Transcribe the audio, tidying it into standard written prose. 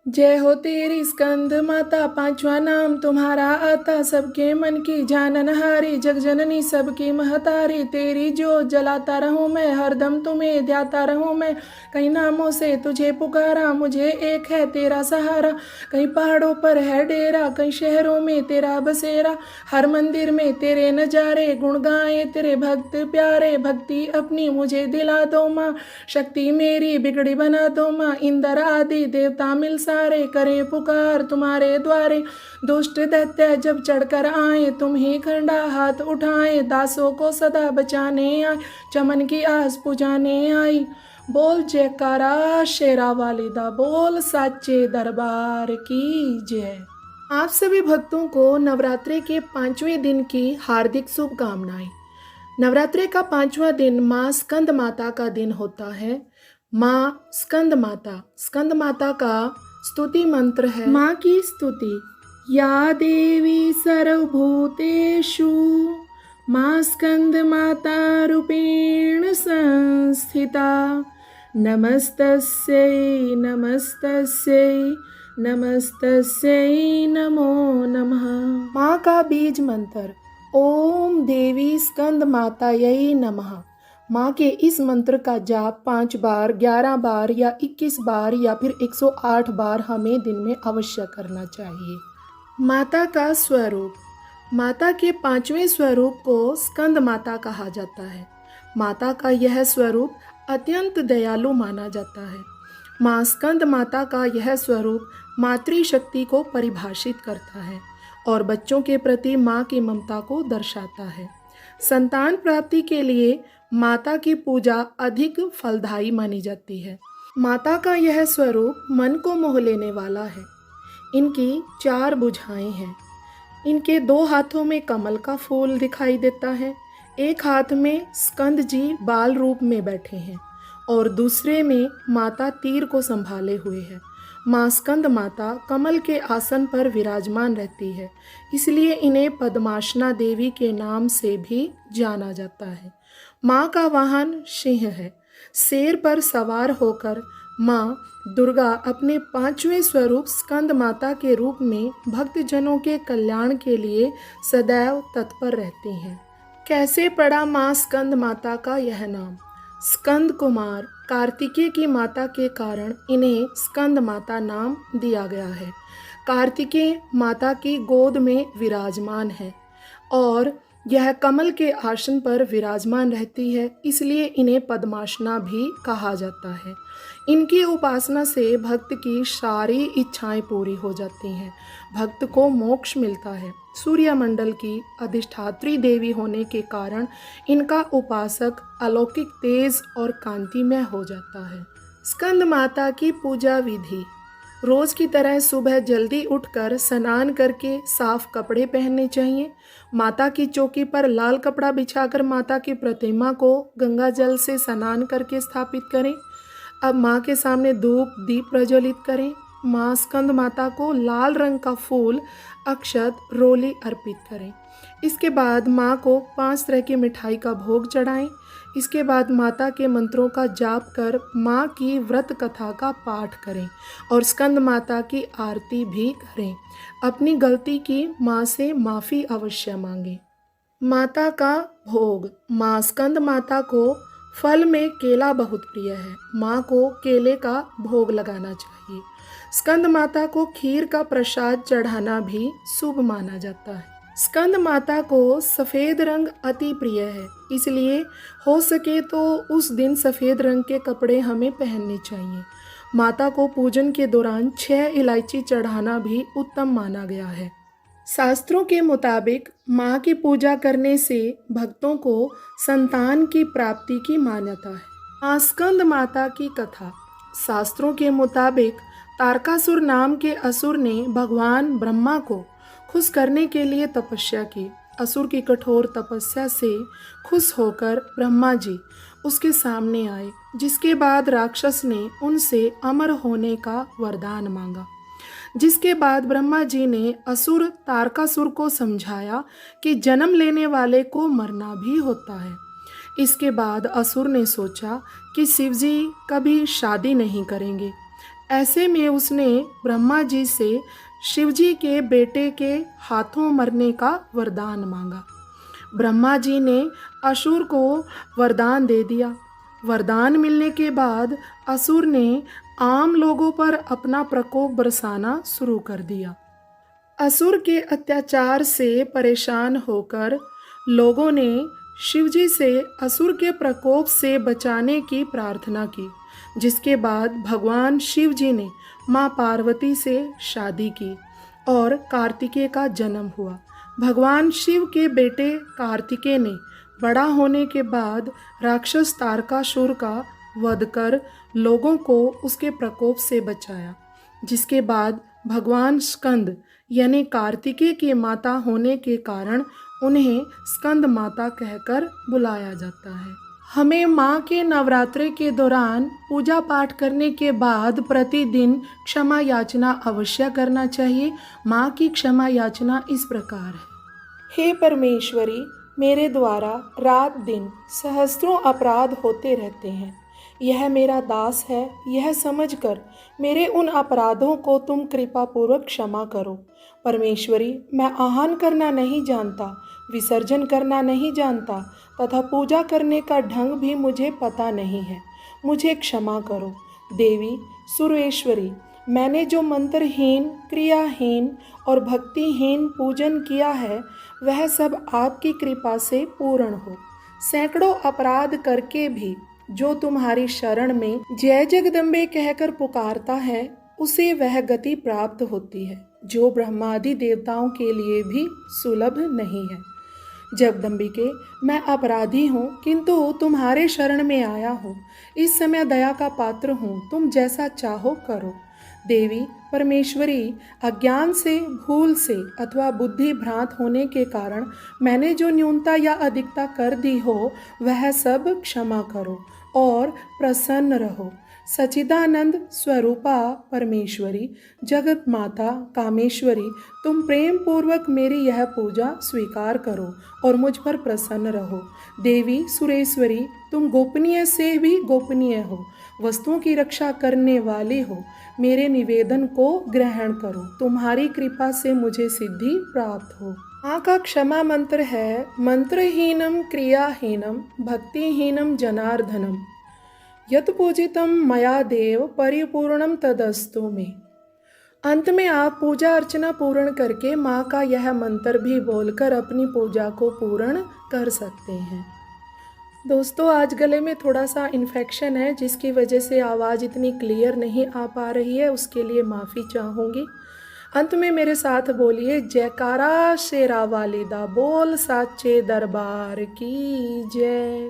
जय हो तेरी स्कंद माता, पांचवा नाम तुम्हारा आता, सबके मन की जाननहारी, जग जननी सबकी महतारी। तेरी जो जलाता रहूं मैं, हरदम तुम्हें ध्याता रहूं मैं। कई नामों से तुझे पुकारा, मुझे एक है तेरा सहारा। कई पहाड़ों पर है डेरा, कई शहरों में तेरा बसेरा। हर मंदिर में तेरे नजारे, गुण गाए तेरे भक्त प्यारे। भक्ति अपनी मुझे दिला दो माँ, शक्ति मेरी बिगड़ी बना दो माँ। इंद्र आदि देवता मिल सारे, करें पुकार तुम्हारे द्वारे। दुष्ट दैत्य जब चढ़कर आए, तुम ही खंडा हाथ उठाए। दासों को सदा बचाने आए, चमन की आस पुजाने आई। बोल जयकारा शेरा वालिदा, बोल साचे दरबार की जय। आप सभी भक्तों को नवरात्रि के 5वें दिन की हार्दिक शुभकामनाएं। नवरात्रि का 5वां दिन माँ स्कंद माता का दिन होता है। माँ स्कंद माता का स्तुति मंत्र है। माँ की स्तुति। या देवी सर्वभूतेषु माँ स्कंद माता रूपेण संस्थिता। नमस्तस्यै नमस्तस्यै नमस्तस्यै नमो नमः। माँ का बीज मंत्र। ओम देवी स्कंद मातायै नमः। माँ के इस मंत्र का जाप 5 बार, 11 बार या 21 बार या फिर 108 बार हमें दिन में अवश्य करना चाहिए। माता का स्वरूप। माता के 5वें स्वरूप को स्कंद माता कहा जाता है। माता का यह स्वरूप अत्यंत दयालु माना जाता है। माँ स्कंद माता का यह स्वरूप मातृशक्ति को परिभाषित करता है और बच्चों के प्रति माँ की ममता को दर्शाता है। संतान प्राप्ति के लिए माता की पूजा अधिक फलदायी मानी जाती है। माता का यह स्वरूप मन को मोह लेने वाला है। इनकी 4 भुजाएं हैं। इनके 2 हाथों में कमल का फूल दिखाई देता है। एक हाथ में स्कंद जी बाल रूप में बैठे हैं और दूसरे में माता तीर को संभाले हुए है। माँ स्कंद माता कमल के आसन पर विराजमान रहती है, इसलिए इन्हें पद्मासना देवी के नाम से भी जाना जाता है। माँ का वाहन सिंह है। शेर पर सवार होकर माँ दुर्गा अपने 5वें स्वरूप स्कंद माता के रूप में भक्तजनों के कल्याण के लिए सदैव तत्पर रहती हैं। कैसे पड़ा माँ स्कंद माता का यह नाम? स्कंद कुमार कार्तिकेय की माता के कारण इन्हें स्कंद माता नाम दिया गया है। कार्तिकेय माता की गोद में विराजमान है और यह कमल के आसन पर विराजमान रहती है, इसलिए इन्हें पद्मासना भी कहा जाता है। इनकी उपासना से भक्त की सारी इच्छाएं पूरी हो जाती हैं। भक्त को मोक्ष मिलता है। सूर्यमंडल की अधिष्ठात्री देवी होने के कारण इनका उपासक अलौकिक तेज और कांतिमय हो जाता है। स्कंद माता की पूजा विधि। रोज की तरह सुबह जल्दी उठकर स्नान करके साफ कपड़े पहनने चाहिए। माता की चौकी पर लाल कपड़ा बिछाकर माता की प्रतिमा को गंगा जल से स्नान करके स्थापित करें। अब माँ के सामने धूप दीप प्रज्वलित करें। माँ स्कंद माता को लाल रंग का फूल, अक्षत, रोली अर्पित करें। इसके बाद माँ को 5 तरह की मिठाई का भोग चढ़ाएं। इसके बाद माता के मंत्रों का जाप कर माँ की व्रत कथा का पाठ करें और स्कंद माता की आरती भी करें। अपनी गलती की माँ से माफ़ी अवश्य मांगें। माता का भोग। माँ स्कंद माता को फल में केला बहुत प्रिय है। माँ को केले का भोग लगाना चाहिए। स्कंद माता को खीर का प्रसाद चढ़ाना भी शुभ माना जाता है। स्कंद माता को सफ़ेद रंग अति प्रिय है, इसलिए हो सके तो उस दिन सफ़ेद रंग के कपड़े हमें पहनने चाहिए। माता को पूजन के दौरान 6 इलायची चढ़ाना भी उत्तम माना गया है। शास्त्रों के मुताबिक माँ की पूजा करने से भक्तों को संतान की प्राप्ति की मान्यता है। माँ स्कंद माता की कथा। शास्त्रों के मुताबिक तारकासुर नाम के असुर ने भगवान ब्रह्मा को खुश करने के लिए तपस्या की। असुर की कठोर तपस्या से खुश होकर ब्रह्मा जी उसके सामने आए, जिसके बाद राक्षस ने उनसे अमर होने का वरदान मांगा। जिसके बाद ब्रह्मा जी ने असुर तारकासुर को समझाया कि जन्म लेने वाले को मरना भी होता है। इसके बाद असुर ने सोचा कि शिवजी कभी शादी नहीं करेंगे, ऐसे में उसने ब्रह्मा जी से शिव जी के बेटे के हाथों मरने का वरदान मांगा। ब्रह्मा जी ने असुर को वरदान दे दिया। वरदान मिलने के बाद असुर ने आम लोगों पर अपना प्रकोप बरसाना शुरू कर दिया। असुर के अत्याचार से परेशान होकर लोगों ने शिवजी से असुर के प्रकोप से बचाने की प्रार्थना की, जिसके बाद भगवान शिव जी ने माँ पार्वती से शादी की और कार्तिकेय का जन्म हुआ। भगवान शिव के बेटे कार्तिकेय ने बड़ा होने के बाद राक्षस तारकासुर का वध कर लोगों को उसके प्रकोप से बचाया, जिसके बाद भगवान स्कंद यानी कार्तिकेय की माता होने के कारण उन्हें स्कंद माता कहकर बुलाया जाता है। हमें माँ के नवरात्रि के दौरान पूजा पाठ करने के बाद प्रतिदिन क्षमा याचना अवश्य करना चाहिए। माँ की क्षमा याचना इस प्रकार है। हे परमेश्वरी, मेरे द्वारा रात दिन सहस्त्रों अपराध होते रहते हैं। यह मेरा दास है, यह समझकर मेरे उन अपराधों को तुम कृपा पूर्वक क्षमा करो। परमेश्वरी, मैं आह्वान करना नहीं जानता, विसर्जन करना नहीं जानता तथा पूजा करने का ढंग भी मुझे पता नहीं है, मुझे क्षमा करो। देवी सुरेश्वरी, मैंने जो मंत्रहीन, क्रियाहीन और भक्तिहीन पूजन किया है वह सब आपकी कृपा से पूर्ण हो। सैकड़ों अपराध करके भी जो तुम्हारी शरण में जय जगदम्बे कहकर पुकारता है उसे वह गति प्राप्त होती है जो ब्रह्मादि देवताओं के लिए भी सुलभ नहीं है। जगदम्बिके, मैं अपराधी हूँ किंतु तुम्हारे शरण में आया हूँ। इस समय दया का पात्र हूँ, तुम जैसा चाहो करो। देवी परमेश्वरी, अज्ञान से, भूल से अथवा बुद्धि भ्रांत होने के कारण मैंने जो न्यूनता या अधिकता कर दी हो वह सब क्षमा करो और प्रसन्न रहो। सच्चिदानंद स्वरूपा परमेश्वरी, जगत माता कामेश्वरी, तुम प्रेम पूर्वक मेरी यह पूजा स्वीकार करो और मुझ पर प्रसन्न रहो। देवी सुरेश्वरी, तुम गोपनीय से भी गोपनीय हो, वस्तुओं की रक्षा करने वाली हो। मेरे निवेदन को ग्रहण करो, तुम्हारी कृपा से मुझे सिद्धि प्राप्त हो। माँ का क्षमा मंत्र है, मंत्रहीनम क्रियाहीनम भक्तिहीनम जनार्दनम यत पूजितम मया देव परिपूर्णम तदस्तु मे। अंत में आप पूजा अर्चना पूर्ण करके माँ का यह मंत्र भी बोलकर अपनी पूजा को पूर्ण कर सकते हैं। दोस्तों, आज गले में थोड़ा सा इन्फेक्शन है जिसकी वजह से आवाज़ इतनी क्लियर नहीं आ पा रही है, उसके लिए माफ़ी चाहूँगी। अंत में मेरे साथ बोलिए, जयकारा शेरा वाली दा बोल साचे दरबार की जय।